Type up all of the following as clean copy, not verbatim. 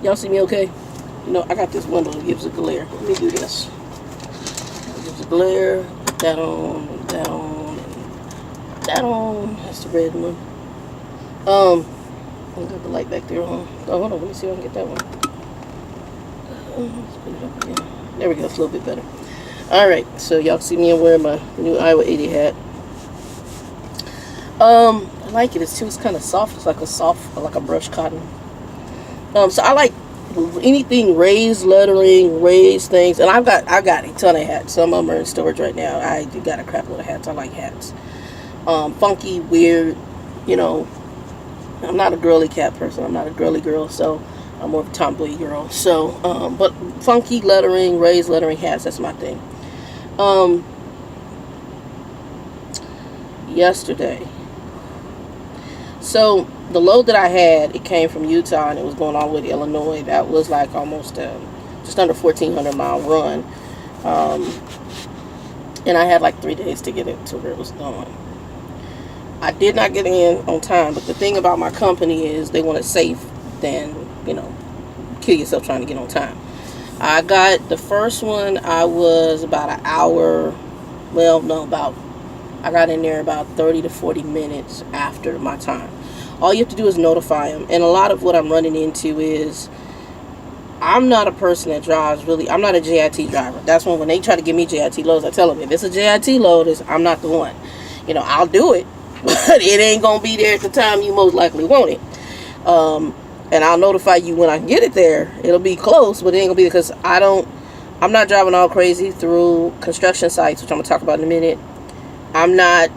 Y'all see me okay? You know, I got this window that gives a glare. Let me do this. It gives a glare. That on, that on, that on. That's the red one. I got the light back there on. Oh, hold on. Let me see if I can get that one. Let's put it up again. There we go. It's a little bit better. All right. So y'all see me wearing my new Iowa 80 hat. I like it. It's kind of soft. It's like a brushed cotton. So I like anything raised lettering, raised things, and I got a ton of hats. Some of them are in storage right now. I got a crap load of hats. I like hats. Funky, weird, you know. I'm not a girly cat person. I'm not a girly girl, so I'm more of a tomboy girl. So, but funky lettering, raised lettering hats, that's my thing. Yesterday. So, the load that I had, it came from Utah, and it was going all the way to Illinois. That was like almost just under 1,400 mile run. And I had like 3 days to get it to where it was going. I did not get in on time, but the thing about my company is they want it safe than, you know, kill yourself trying to get on time. I got the first one, I was about an hour, well, no, I got in there about 30 to 40 minutes after my time. All you have to do is notify them. And a lot of what I'm running into is, I'm not a person that drives really, I'm not a JIT driver. That's when they try to give me JIT loads, I tell them, if it's a JIT load, I'm not the one. You know, I'll do it, but it ain't going to be there at the time you most likely want it. And I'll notify you when I get it there. It'll be close, but it ain't going to be, because I'm not driving all crazy through construction sites, which I'm going to talk about in a minute. I'm not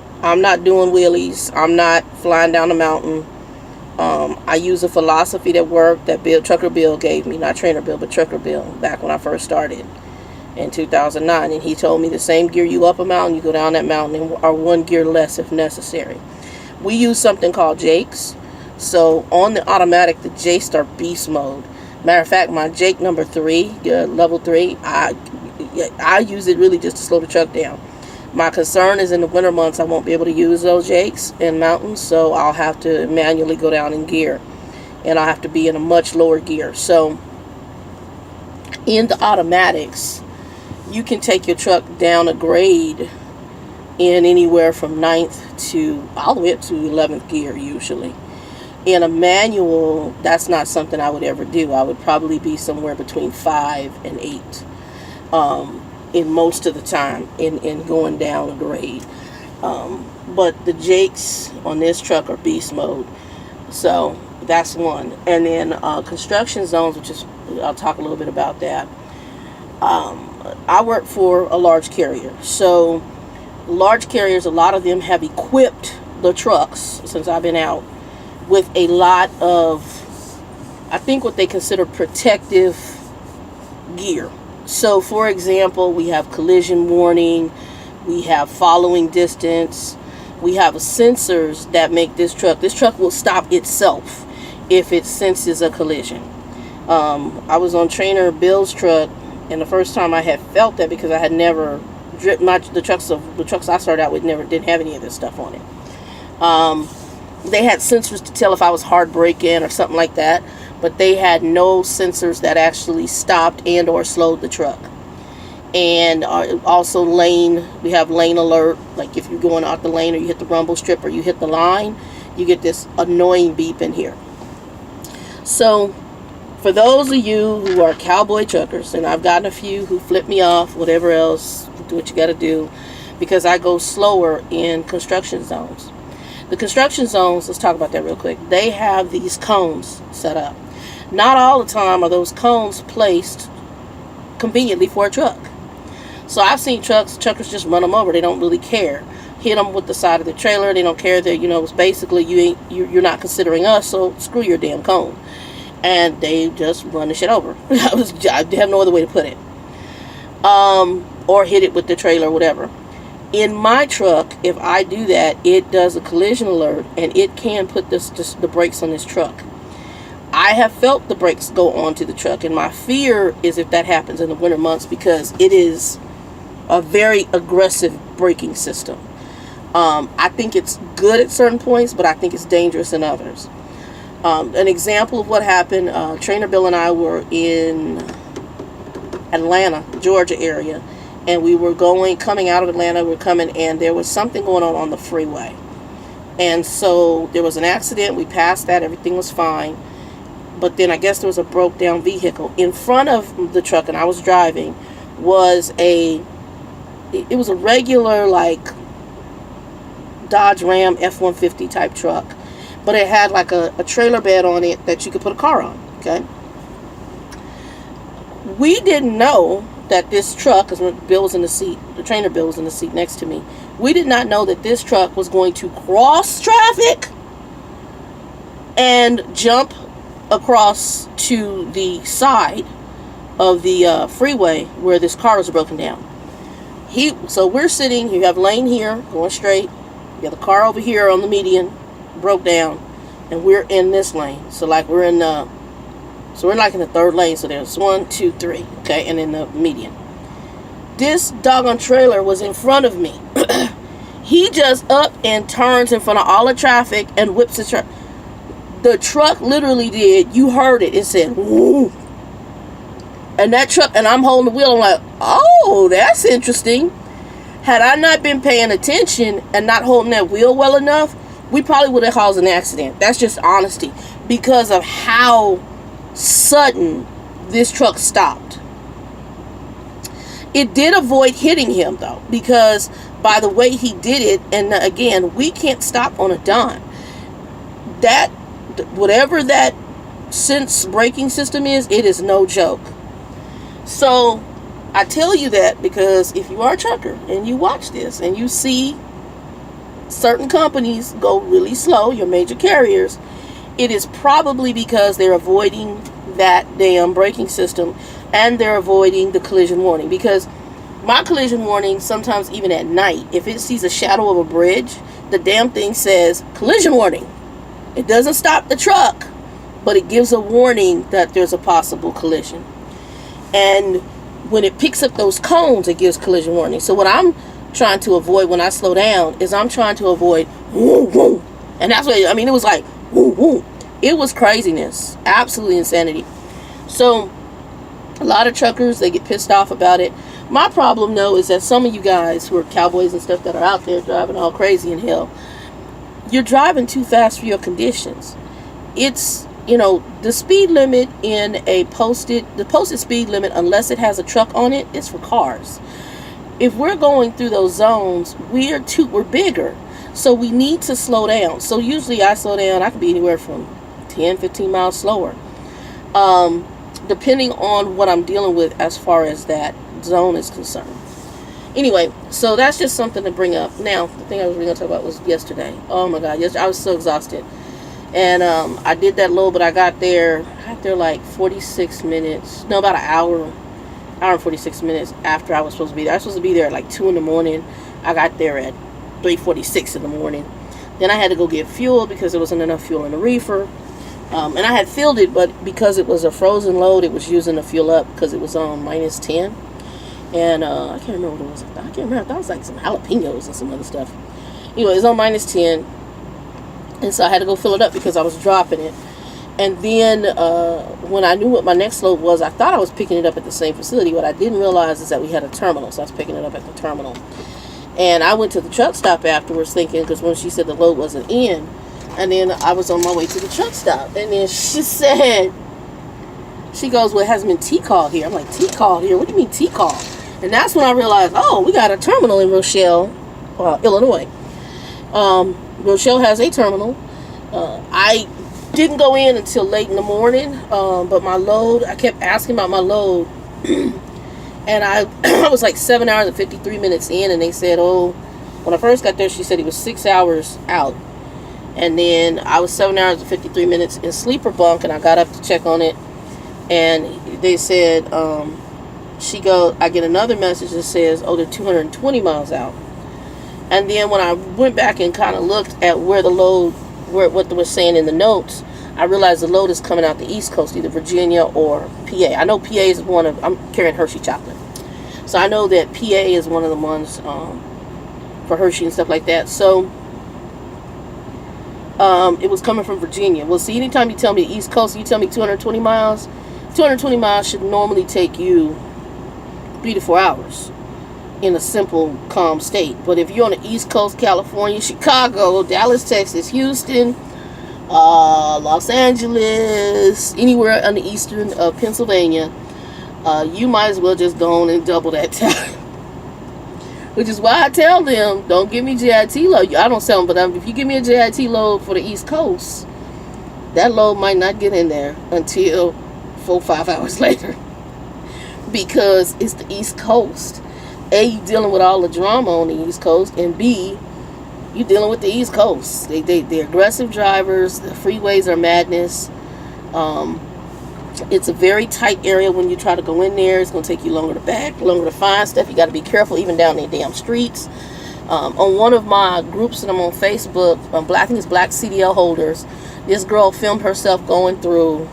doing wheelies. I'm not flying down the mountain. I use a philosophy that worked that Trucker Bill gave me, not Trainer Bill, but Trucker Bill, back when I first started in 2009. And he told me the same gear you up a mountain, you go down that mountain, or one gear less if necessary. We use something called Jakes. So on the automatic, the Jakes are beast mode. Matter of fact, my Jake number 3, level 3, I use it really just to slow the truck down. My concern is in the winter months I won't be able to use those Jakes in mountains, so I'll have to manually go down in gear, and I'll have to be in a much lower gear. So in the automatics, you can take your truck down a grade in anywhere from 9th to all the way up to 11th gear usually. In a manual, that's not something I would ever do. I would probably be somewhere between 5 and 8. In most of the time in going down a grade. But the Jakes on this truck are beast mode. So that's one. And then construction zones, which is, I'll talk a little bit about that. I work for a large carrier. So large carriers, a lot of them have equipped the trucks, since I've been out, with a lot of, I think, what they consider protective gear. So, for example, we have collision warning, we have following distance, we have sensors that make this truck will stop itself if it senses a collision. I was on Trainer Bill's truck, and the first time I had felt that, because I had never driven the trucks I started out with didn't have any of this stuff on it. They had sensors to tell if I was hard braking or something like that, but they had no sensors that actually stopped and or slowed the truck. And also we have lane alert, like if you're going out the lane or you hit the rumble strip or you hit the line, you get this annoying beep in here. So for those of you who are cowboy truckers, and I've gotten a few who flip me off, whatever else, do what you got to do, because I go slower in construction zones. The construction zones, let's talk about that real quick. They have these cones set up. Not all the time are those cones placed conveniently for a truck. So I've seen truckers just run them over. They don't really care. Hit them with the side of the trailer. They don't care that, it's basically you're not considering us, so screw your damn cone. And they just run the shit over. I have no other way to put it. Or hit it with the trailer, whatever. In my truck, if I do that, it does a collision alert, and it can put the brakes on this truck. I have felt the brakes go onto the truck, and my fear is if that happens in the winter months, because it is a very aggressive braking system. I think it's good at certain points, but I think it's dangerous in others. An example of what happened, Trainer Bill and I were in Atlanta, Georgia area, and we were coming out of Atlanta, and there was something going on the freeway. And so there was an accident, we passed that, everything was fine. But then I guess there was a broke down vehicle. In front of the truck, and I was driving, was it was a regular, like, Dodge Ram F-150 type truck. But it had like a trailer bed on it that you could put a car on, okay? We didn't know that this truck, because Bill was in the seat, the Trainer Bill was in the seat next to me. We did not know that this truck was going to cross traffic and jump across to the side of the freeway where this car was broken down. So we're sitting, you have lane here, going straight. You have the car over here on the median, broke down, and we're in this lane. So like we're like in the third lane. So there's 1, 2, 3, okay, and in the median. This doggone trailer was in front of me. He just up and turns in front of all the traffic and whips the truck. The truck literally did. You heard it. It said, "Woo!" And that truck, and I'm holding the wheel. I'm like, oh, that's interesting. Had I not been paying attention and not holding that wheel well enough, we probably would have caused an accident. That's just honesty, because of how sudden this truck stopped. It did avoid hitting him though, because by the way he did it, and again, we can't stop on a dime. That, whatever that sense braking system is, it is no joke. So I tell you that because if you are a trucker and you watch this and you see certain companies go really slow, your major carriers, it is probably because they're avoiding that damn braking system, and they're avoiding the collision warning. Because my collision warning, sometimes even at night, if it sees a shadow of a bridge, the damn thing says collision warning. It doesn't stop the truck, but it gives a warning that there's a possible collision. And when it picks up those cones, it gives collision warning. So what I'm trying to avoid when I slow down is I'm trying to avoid woo, woo. And that's what, I mean, it was like woo, woo. It was craziness, absolutely insanity. So a lot of truckers, they get pissed off about it. My problem though is that some of you guys who are cowboys and stuff that are out there driving all crazy in hell, you're driving too fast for your conditions. It's, you know, the speed limit in the posted speed limit, unless it has a truck on it, is for cars. If we're going through those zones, we're bigger. So we need to slow down. So usually I slow down, I could be anywhere from 10, 15 miles slower. Depending on what I'm dealing with as far as that zone is concerned. Anyway, so that's just something to bring up. Now, the thing I was really going to talk about was yesterday. Oh my God, yesterday I was so exhausted. And I did that load, but I got there like 46 minutes. No, about an hour and 46 minutes after I was supposed to be there. I was supposed to be there at like 2 in the morning. I got there at 3:46 in the morning. Then I had to go get fuel because there wasn't enough fuel in the reefer. And I had filled it, but because it was a frozen load, it was using the fuel up because it was on -10. And I can't remember what it was. I can't remember. I thought it was like some jalapenos and some other stuff. Anyway, it was on -10. And so I had to go fill it up because I was dropping it. And then when I knew what my next load was, I thought I was picking it up at the same facility. What I didn't realize is that we had a terminal. So I was picking it up at the terminal. And I went to the truck stop afterwards thinking, because when she said the load wasn't in, and then I was on my way to the truck stop. And then she goes, well, it hasn't been T-called here. I'm like, T-called here? What do you mean T-called? And that's when I realized, oh, we got a terminal in Rochelle, Illinois. Rochelle has a terminal. I didn't go in until late in the morning, but my load, I kept asking about my load. And I was like 7 hours and 53 minutes in, and they said, oh, when I first got there, she said it was 6 hours out. And then I was 7 hours and 53 minutes in sleeper bunk, and I got up to check on it. And they said, I get another message that says, oh, they're 220 miles out. And then when I went back and kind of looked at where the load, what they were saying in the notes, I realized the load is coming out the East Coast, either Virginia or PA. I know PA is I'm carrying Hershey chocolate. So I know that PA is one of the ones for Hershey and stuff like that. So It was coming from Virginia. Well, see, anytime you tell me the East Coast, you tell me 220 miles. 220 miles should normally take you 3 to 4 hours in a simple, calm state. But if you're on the East Coast, California, Chicago, Dallas, Texas, Houston, Los Angeles, anywhere on the eastern of Pennsylvania, you might as well just go on and double that time. Which is why I tell them, don't give me JIT load. I don't sell them, but if you give me a JIT load for the East Coast, that load might not get in there until 4 or 5 hours later. Because it's the East Coast. A, you dealing with all the drama on the East Coast, and B, you dealing with the East Coast. They're aggressive drivers. The freeways are madness. It's a very tight area when you try to go in there. It's going to take you longer to back, longer to find stuff. You got to be careful even down the damn streets. On one of my groups that I'm on Facebook, I think it's Black CDL holders, this girl filmed herself going through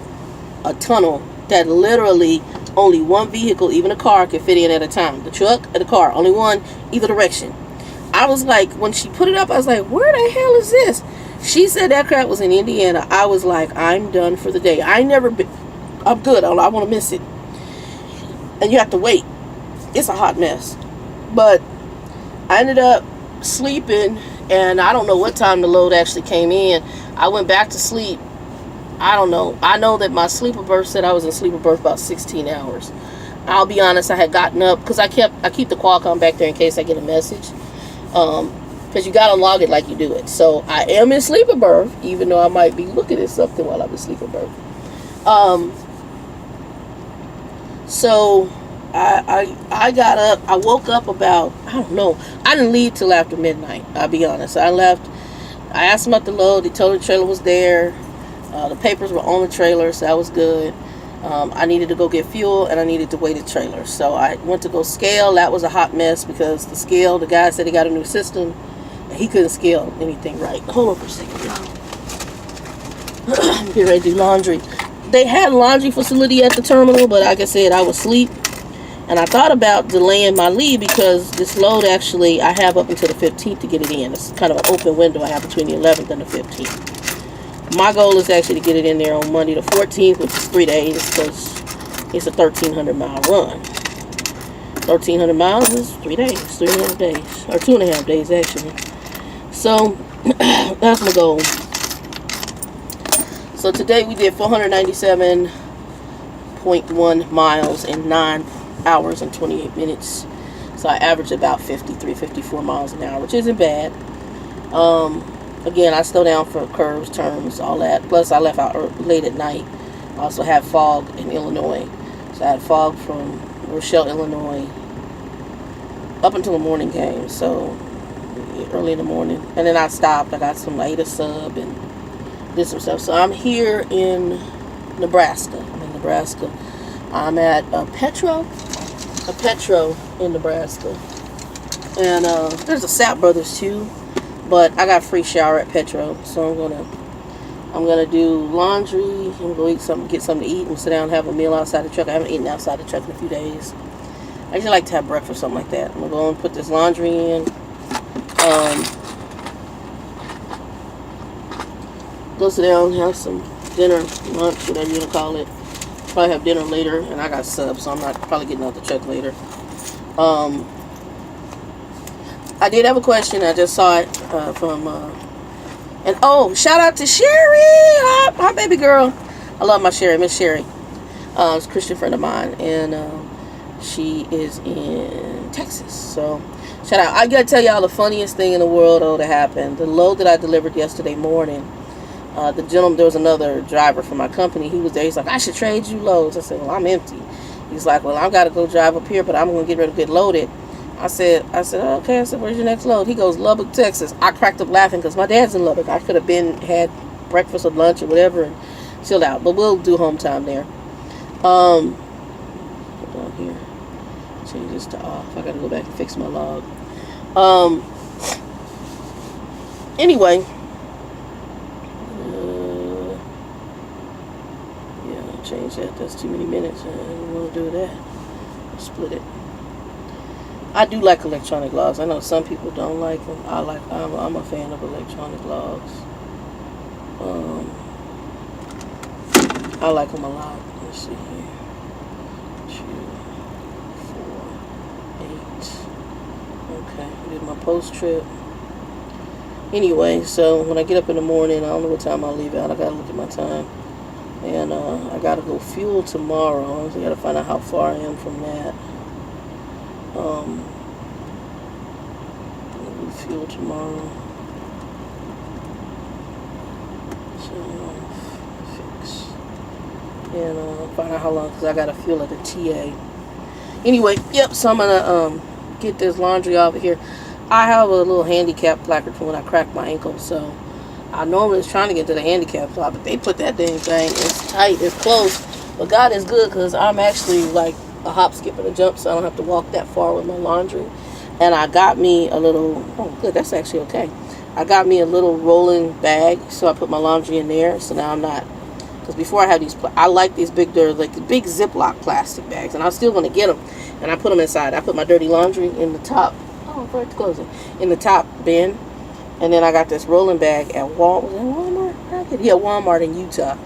a tunnel that literally only one vehicle, even a car, can fit in at a time. The truck and the car, only one, either direction. I was like, when she put it up, I was like, where the hell is this? She said that crap was in Indiana. I was like, I'm done for the day. I'm good. I want to miss it. And you have to wait. It's a hot mess. But I ended up sleeping, and I don't know what time the load actually came in. I went back to sleep. I don't know. I know that my sleeper berth said I was in sleeper berth about 16 hours. I'll be honest, I had gotten up because I keep the Qualcomm back there in case I get a message. Because you got to log it like you do it. So I am in sleeper berth, even though I might be looking at something while I'm in sleeper berth. So I got up. I woke up about, I don't know. I didn't leave till after midnight. I'll be honest. I left. I asked them about the load. They told the trailer was there. The papers were on the trailer, so that was good. I needed to go get fuel, and I needed to weigh the trailer. So I went to go scale. That was a hot mess because the guy said he got a new system, and he couldn't scale anything right. Hold on for a second, y'all. I'm getting ready to do laundry. They had a laundry facility at the terminal, but like I said, I was asleep. And I thought about delaying my leave because this load actually, I have up until the 15th to get it in. It's kind of an open window I have between the 11th and the 15th. My goal is actually to get it in there on Monday the 14th, which is 3 days, because it's a 1,300 mile run. 1,300 miles is 3 days, 3.5 days, or 2.5 days actually. So that's my goal. So today we did 497.1 miles in 9 hours and 28 minutes. So I averaged about 53, 54 miles an hour, which isn't bad. Again, I slow down for curves, turns, all that. Plus, I left out late at night. I also had fog in Illinois. So I had fog from Rochelle, Illinois, up until the morning came. So early in the morning, and then I stopped. I got some Ada sub and did some stuff. So I'm here in Nebraska. I'm at Petro in Nebraska, and there's a Sap Brothers too. But I got a free shower at Petro, so I'm gonna do laundry. I'm gonna eat something, get something to eat, and sit down and have a meal outside the truck. I haven't eaten outside the truck in a few days. I usually like to have breakfast or something like that. I'm gonna go and put this laundry in. Go sit down, have some dinner, lunch, whatever you wanna call it. Probably have dinner later, and I got subs, so I'm not probably getting out the truck later. I did have a question. I just saw it from, and oh, shout out to Sherry, hi baby girl. I love my Sherry, Miss Sherry. It's a Christian friend of mine, and she is in Texas. So shout out. I gotta tell y'all the funniest thing in the world that happened. The load that I delivered yesterday morning. The gentleman, there was another driver from my company. He was there. He's like, I should trade you loads. I said, well, I'm empty. He's like, well, I've got to go drive up here, but I'm going to get ready to get loaded. I said, okay. I said, where's your next load? He goes, Lubbock, Texas. I cracked up laughing because my dad's in Lubbock. I could have had breakfast or lunch or whatever and chilled out. But we'll do home time there. Hold on here. Change this to off. I got to go back and fix my log. Anyway. Yeah, I'll change that. That's too many minutes. I don't want to do that. I'll split it. I do like electronic logs. I know some people don't like them. I'm a fan of electronic logs. Um, I like them a lot. Let's see here. 2, 4, 8. Okay, I did my post trip. Anyway, so when I get up in the morning, I don't know what time I'll leave out. I gotta look at my time. And I gotta go fuel tomorrow. So I gotta find out how far I am from that. I'll do fuel tomorrow. So fix. And find out how long, because I gotta fuel at the TA. Anyway, yep, so I'm gonna get this laundry off of here. I have a little handicap placard from when I cracked my ankle, so I normally was trying to get to the handicap spot, but they put that dang thing, it's tight, it's close. But God is good, because I'm actually like a hop, skip, and a jump, so I don't have to walk that far with my laundry. And I got me a little, oh good, that's actually okay. I got me a little rolling bag, so I put my laundry in there, so now I'm not, because before I had these, I like these big, they're like the big Ziploc plastic bags, and I'm still going to get them, and I put them inside. I put my dirty laundry in the top, it's closing, in the top bin, and then I got this rolling bag at Walmart? Yeah, Walmart in Utah.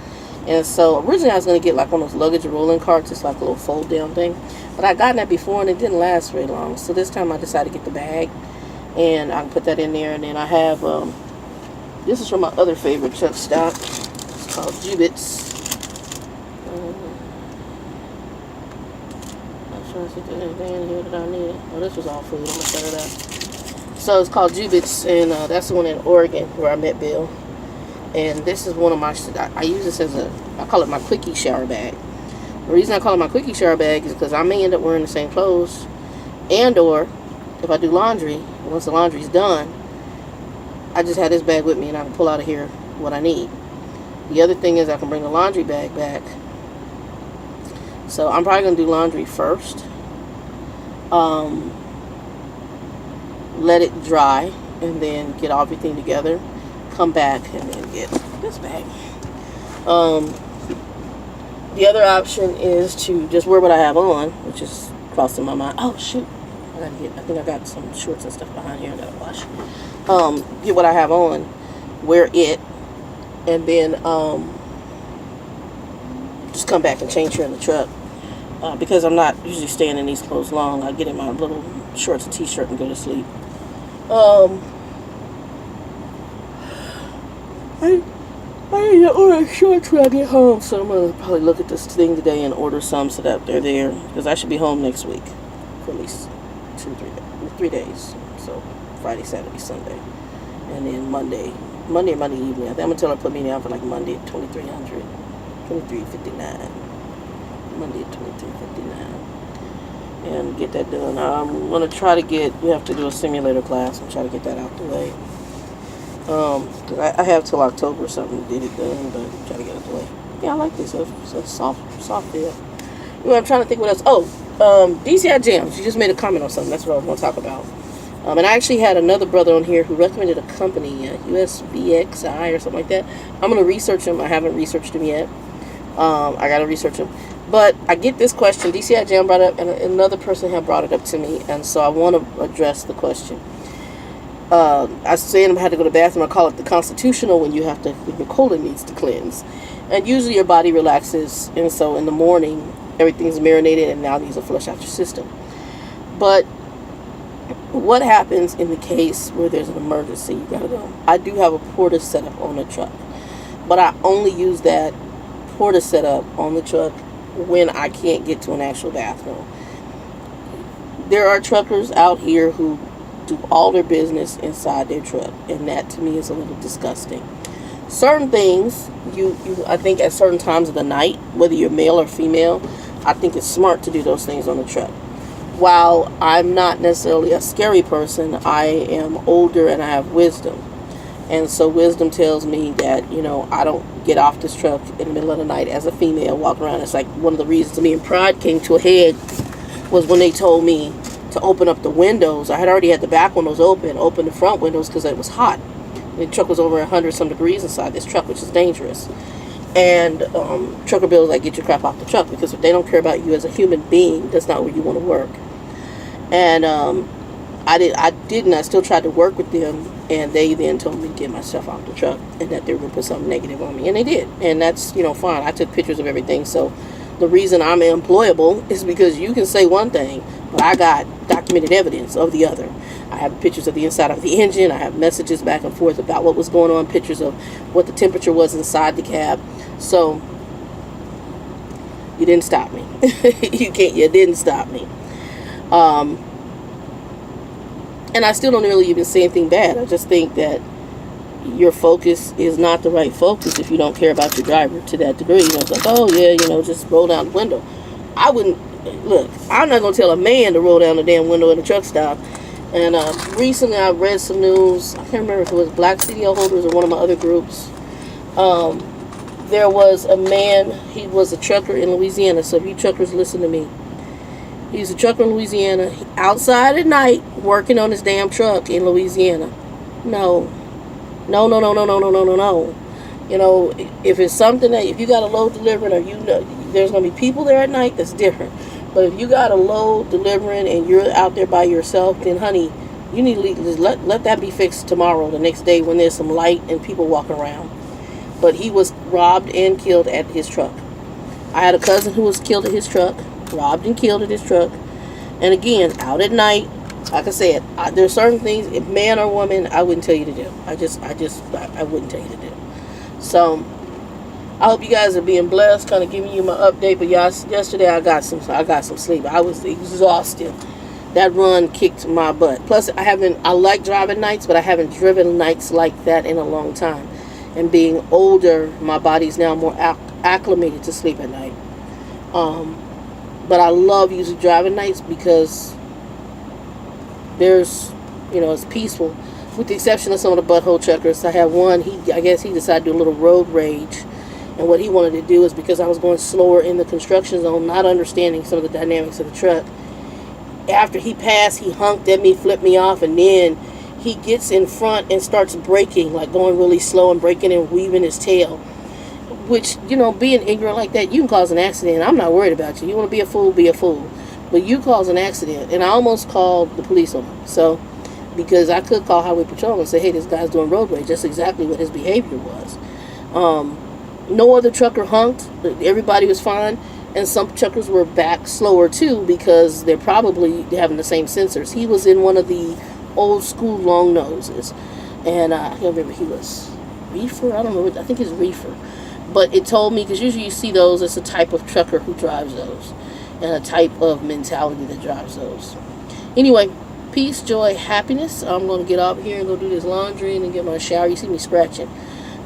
And so originally I was going to get like one of those luggage rolling carts, just like a little fold down thing, but I got that before and it didn't last very long, so this time I decided to get the bag, and I can put that in there. And then I have this is from my other favorite Chuck stock. It's called Jibbitz. Trying to see if there's anything in here that I need. Oh, this was all food. I'm gonna set it up. So it's called Jibbitz, and that's the one in Oregon where I met Bill. And this is one of my, I use this as a, I call it my quickie shower bag. The reason I call it my quickie shower bag is because I may end up wearing the same clothes, and or if I do laundry, once the laundry's done, I just have this bag with me and I can pull out of here what I need. The other thing is I can bring the laundry bag back. So I'm probably going to do laundry first. Let it dry and then get everything together. Come back and then get this bag. The other option is to just wear what I have on, which is crossing my mind. Oh shoot. I think I got some shorts and stuff behind here I gotta wash. Get what I have on, wear it, and then just come back and change here in the truck. Because I'm not usually staying in these clothes long, I get in my little shorts and t-shirt and go to sleep. I need to order shorts when I get home, so I'm going to probably look at this thing today and order some so that they're there, because I should be home next week for at least 3 days. So Friday, Saturday, Sunday, and then Monday evening. I think I'm going to tell her to put me down for like Monday at 2300, 23:59. Monday at 23:59, and get that done. I'm going to try to we have to do a simulator class and try to get that out the way. Because I have till October or something to get it done, but try to get it out the way. Yeah, I like this. It's a soft feel. I'm trying to think what else. Oh, DCI Jams. You just made a comment on something. That's what I was going to talk about. And I actually had another brother on here who recommended a company, USBXI or something like that. I'm going to research him. I haven't researched him yet. I got to research him. But I get this question. DCI Jam brought it up, and another person had brought it up to me, and so I want to address the question. I said I had to go to the bathroom. I call it the constitutional, when your colon needs to cleanse. And usually your body relaxes, and so in the morning, everything's marinated, and now needs to flush out your system. But what happens in the case where there's an emergency? You gotta go. I do have a porta setup on the truck, but I only use that porta setup on the truck when I can't get to an actual bathroom. There are truckers out here who do all their business inside their truck, and that to me is a little disgusting. Certain things, I think at certain times of the night, whether you're male or female, I think it's smart to do those things on the truck. While I'm not necessarily a scary person, I am older and I have wisdom. And so wisdom tells me that, I don't get off this truck in the middle of the night as a female walking around. It's like one of the reasons me and Pride came to a head was when they told me to open up the windows. I had already had the back windows open the front windows because it was hot. The truck was over 100-some degrees inside this truck, which is dangerous. And trucker Bill was like, get your crap off the truck, because if they don't care about you as a human being, that's not where you want to work. And I didn't. I still tried to work with them, and they then told me to get my stuff out the truck and that they were going to put something negative on me. And they did. And that's, fine. I took pictures of everything. So the reason I'm employable is because you can say one thing, but I got documented evidence of the other. I have pictures of the inside of the engine. I have messages back and forth about what was going on, pictures of what the temperature was inside the cab. So you didn't stop me. You didn't stop me. And I still don't really even say anything bad. I just think that your focus is not the right focus if you don't care about your driver to that degree. It's like, oh yeah, just roll down the window. I wouldn't, look, I'm not going to tell a man to roll down the damn window in a truck stop. And recently I read some news. I can't remember if it was Black CDL Holders or one of my other groups. There was a man, he was a trucker in Louisiana. So if you truckers listen to me. He's a trucker in Louisiana, outside at night, working on his damn truck in Louisiana. No. If it's something that, if you got a load delivering, or there's going to be people there at night, that's different. But if you got a load delivering and you're out there by yourself, then honey, you need to let that be fixed tomorrow, the next day, when there's some light and people walking around. But he was robbed and killed at his truck. I had a cousin who was killed at his truck. Robbed and killed at his truck. And again, out at night, like I said, there's certain things, if man or woman, I wouldn't tell you to do. I wouldn't tell you to do. So I hope you guys are being blessed, kind of giving you my update. But yesterday I got some sleep. I was exhausted. That run kicked my butt. Plus I like driving nights, but I haven't driven nights like that in a long time. And being older, my body's now more acclimated to sleep at night. But I love usually driving nights because there's, it's peaceful. With the exception of some of the butthole truckers. I have one, I guess he decided to do a little road rage. And what he wanted to do is, because I was going slower in the construction zone, not understanding some of the dynamics of the truck. After he passed, he honked at me, flipped me off, and then he gets in front and starts braking, like going really slow and braking and weaving his tail. Which, being ignorant like that, you can cause an accident. I'm not worried about you. You want to be a fool, be a fool. But you cause an accident. And I almost called the police on him. So, because I could call Highway Patrol and say, hey, this guy's doing road rage. That's exactly what his behavior was. No other trucker honked. Everybody was fine. And some truckers were back slower too, because they're probably having the same sensors. He was in one of the old school long noses. And I can't remember, he was reefer? I don't know. I think it's reefer. But it told me, because usually you see those, it's a type of trucker who drives those. And a type of mentality that drives those. Anyway, peace, joy, happiness. I'm going to get off here and go do this laundry and then get my shower. You see me scratching.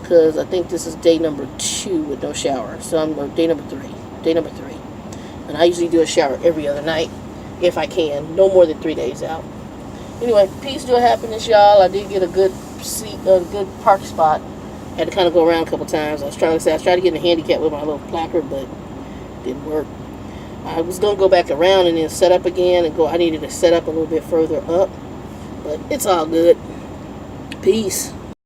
Because I think this is day number 2 with no shower. So I'm going day number 3. Day number 3. And I usually do a shower every other night, if I can. No more than 3 days out. Anyway, peace, joy, happiness, y'all. I did get a good seat, a good park spot. Had to kind of go around a couple times. I was trying to get in a handicap with my little placard, but it didn't work. I was going to go back around and then set up again and go. I needed to set up a little bit further up, but it's all good. Peace.